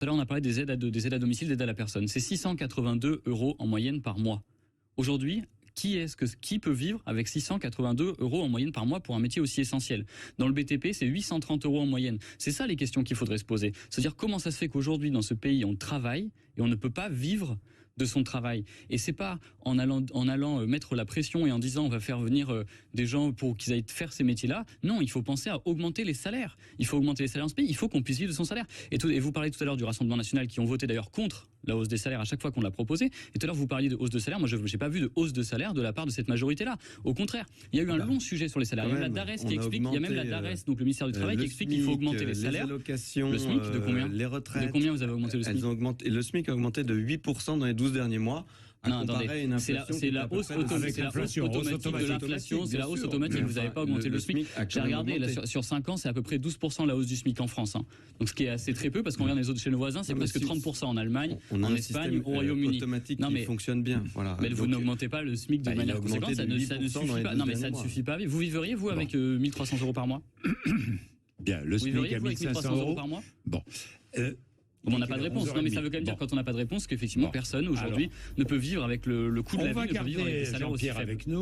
Tout à l'heure, on a parlé des aides à domicile, des aides à la personne. C'est 682 € en moyenne par mois. Aujourd'hui, qui peut vivre avec 682 € en moyenne par mois pour un métier aussi essentiel? Dans le BTP, c'est 830 € en moyenne. C'est ça les questions qu'il faudrait se poser. C'est-à-dire comment ça se fait qu'aujourd'hui, dans ce pays, on travaille et on ne peut pas vivre de son travail. Et c'est pas en allant mettre la pression et en disant on va faire venir des gens pour qu'ils aillent faire ces métiers-là. Non, il faut penser à augmenter les salaires. Il faut augmenter les salaires en ce pays. Il faut qu'on puisse vivre de son salaire. Et vous parlez tout à l'heure du Rassemblement national qui ont voté d'ailleurs contre la hausse des salaires à chaque fois qu'on l'a proposé. Et tout à l'heure vous parliez de hausse de salaire. Moi, je n'ai pas vu de hausse de salaire de la part de cette majorité-là. Au contraire, il y a eu un long sujet sur les salaires. Il y a même la DARES qui explique. Il y a même la DARES, donc le ministère du Travail, qui explique qu'il faut augmenter les salaires. Les allocations, le SMIC de combien? Les retraites. De combien vous avez augmenté le SMIC? Le SMIC a augmenté de 8% dans les 12 derniers mois. Non, attendez, c'est la hausse automatique de l'inflation, c'est la hausse automatique. Vous n'avez pas augmenté le SMIC. J'ai regardé, là, sur 5 ans, c'est à peu près 12% la hausse du SMIC en France. Hein. Donc ce qui est assez très peu, parce qu'on regarde les autres chez nos voisins, c'est presque 30% en Allemagne, en Espagne, au Royaume-Uni. Automatique qui fonctionne bien. Voilà. Mais vous n'augmentez pas le SMIC de manière conséquente, ça ne suffit pas. Non, mais ça ne suffit pas. Vous vivriez, vous, avec 1300 € par mois? Bien, le SMIC à 1500 € par mois? Bon. On n'a pas de réponse. Non, mais ça veut quand même dire, quand on n'a pas de réponse, qu'effectivement, personne aujourd'hui ne peut vivre avec le coût de la vie, ne peut vivre avec des salaires aussi faibles. Avec nous.